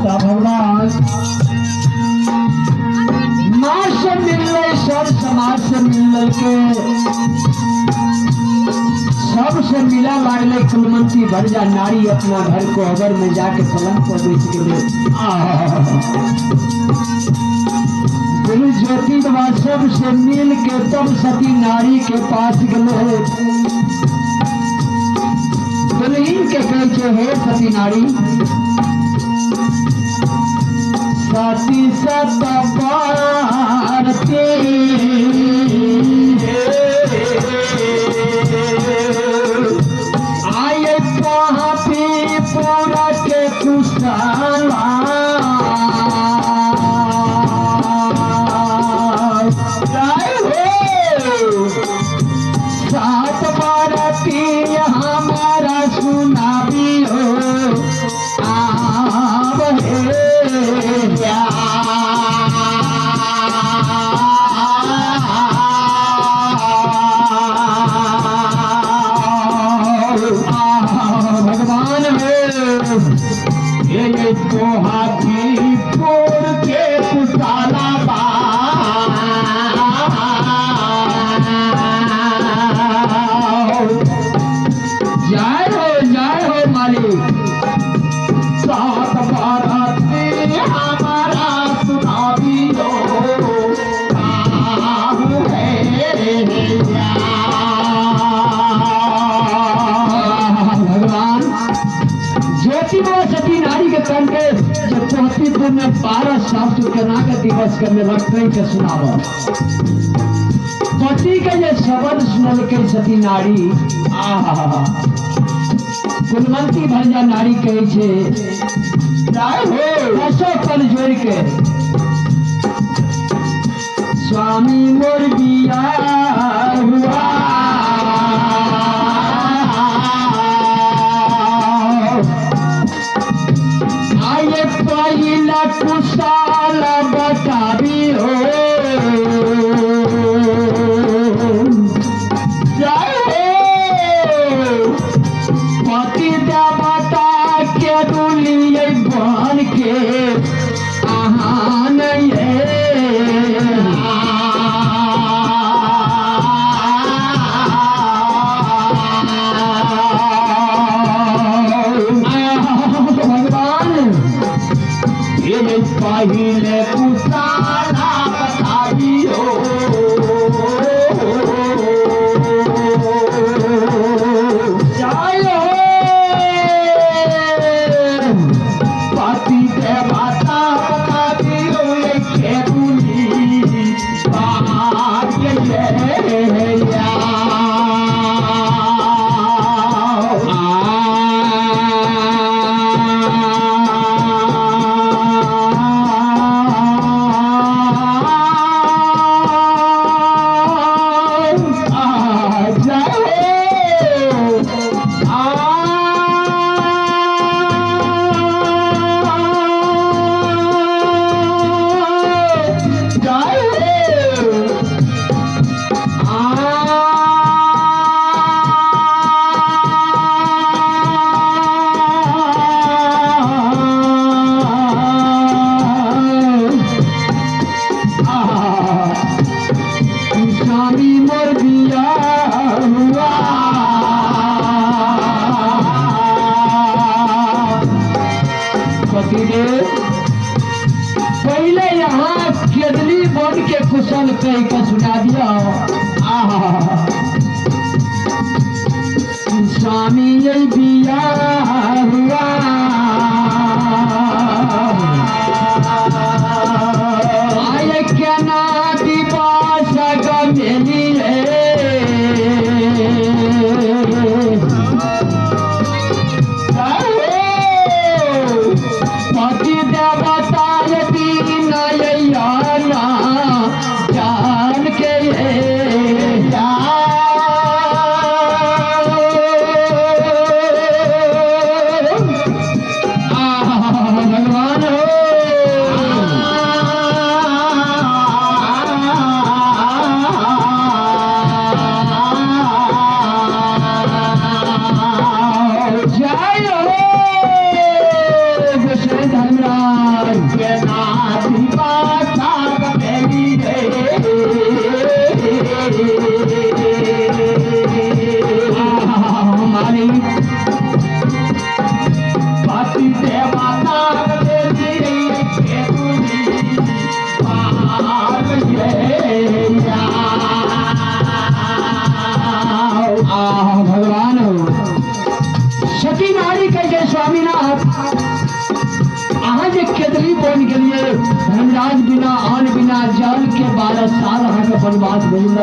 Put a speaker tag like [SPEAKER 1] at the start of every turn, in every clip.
[SPEAKER 1] भगवान माँ से मिलने सब समाज से मिलने के सबसे मिला लागले कुलमंती भर जा नारी अपना घर को अगर में जाके पलंग पर बैठ के गुरु ज्योति सबसे मिल के तब सती नारी के पास गए दुल्हीन के कहे हे सती नारी सती सत पारती आए पापी पूरा के कुशला सात बारती हमारा सुना भी हो भगवान ये तो हाथी फोड़ के पुसाला जय हो मालिक सात बाराती हमारा सुना भी हो भगवान ज्योति सती नारी के तन के जब चौथीपुर में 12 साल के दिवस करने लगते के सुनावा पति के ये शब्द सुनल के सती नारी कुलमंती भरजा नारी कहे छे ऐसो कर जोड़ के स्वामी मोर बिया हुआ आये पहिला कुशाल बताबी हो पति देवता के दुलिए बन के आहान भगवान ये पहले कुशाला बताबी हो पहले यहाँ केदली बन के कुशल कह के सुना दिया स्वामी ये बिया हुआ आये केना दिवस गमेली पति देवता यदि नयना जा भगवान हो सती नारी के जय स्वामीनाथ अहाँ जे केतली बन गेलिए धर्मराज बिना अन्न बिना जल के 12 साल अहाँ के वनवास भेल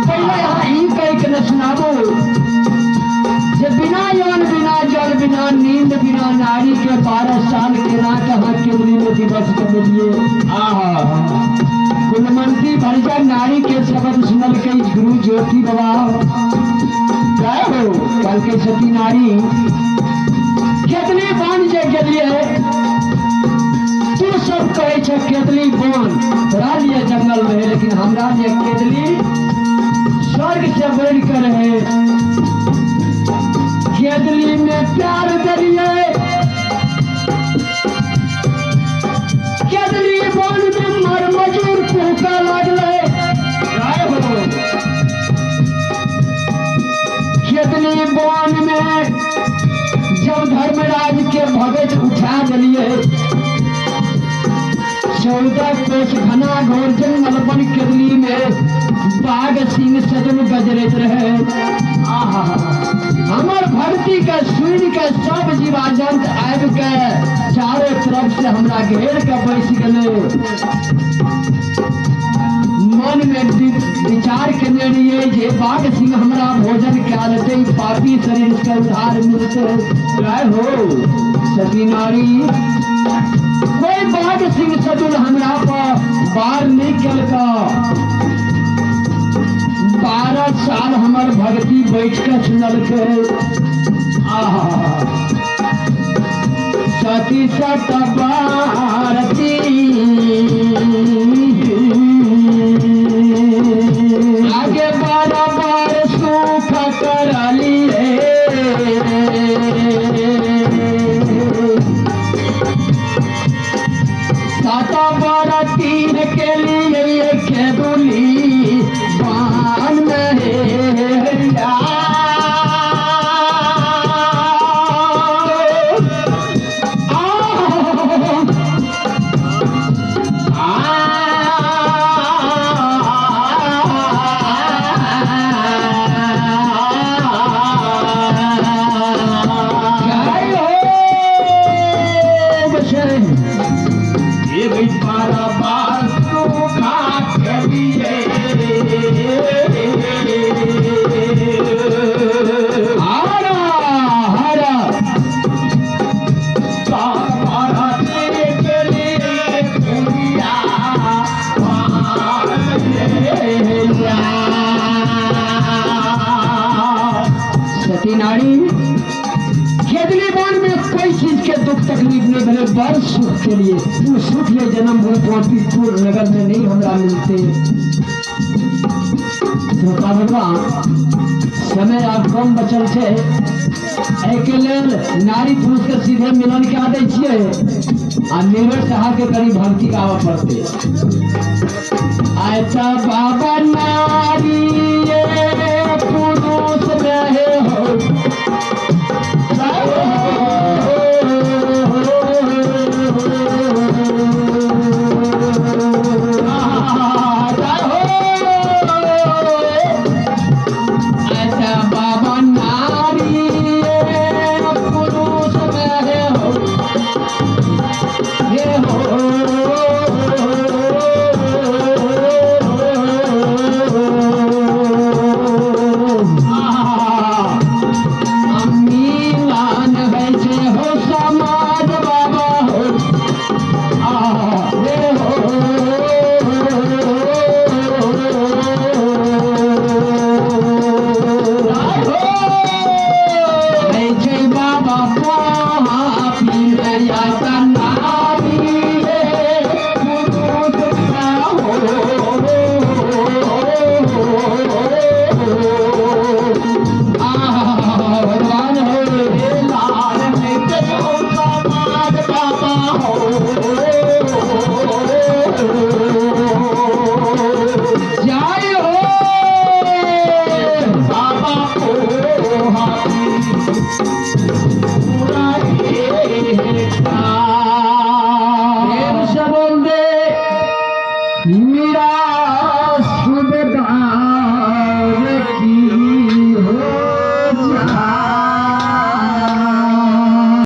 [SPEAKER 1] पहले अहाँ ई कह के न सुनाबो जे बिना अन्न बिना जल बिना नींद बिना नारी के 12 साल केना के अहाँ केतली में दिवस कमेलिए कुलमंत्री भरजा नारी के शब्द सुनल के गुरु ज्योति बाबा जय हो कल के सती नारी केतली बन जे गेलिए तू सब कहे छे केतली बन तोरा लिए जंगल में लेकिन हमरा लिए केतली स्वर्ग से बढ़ कर है केतली में प्यार दरिए केतली बन में मर मजूर पुका लागले केतली बन में जब धर्मराज के भगत उठा दिलिए 14 कोस घना घोर जंगल बन केतली में बाघ सिंह सजन गजरत रहे हमर भक्ति के सुन के सब जीवा जंत आबि के चारों तरफ से हमरा घेर के बैस गेले मन में विचार करने लिए जे बाघ सिंह हमरा भोजन क्या देते पापी शरीर के उद्धार मिलते जय हो सती नारी कोई बाघ सिंह सदुल हमरा पर बार नहीं केलका 12 साल हमर भक्ति बैठ के सुनल के सती सत भारती आगे 12 बार सुख कर लिए साता 12 तीन के लिए केतली बान में सती नारी केतली बान में कोई चीज के दुख तकलीफ नहीं भले बड़ सुख के लिए वो सुख ये जन्म भूमिपुर नगर में नहीं हमरा मिलते भगवान समय आप कम बचल छे एके लेल नारी पुरुष के सीधे मिलन क्या दे छिए आ निर्भर साहब के करीब भक्ति गावा पड़ते ऐसा बाबा नारी पुरुष रहे हो मेरा सुबह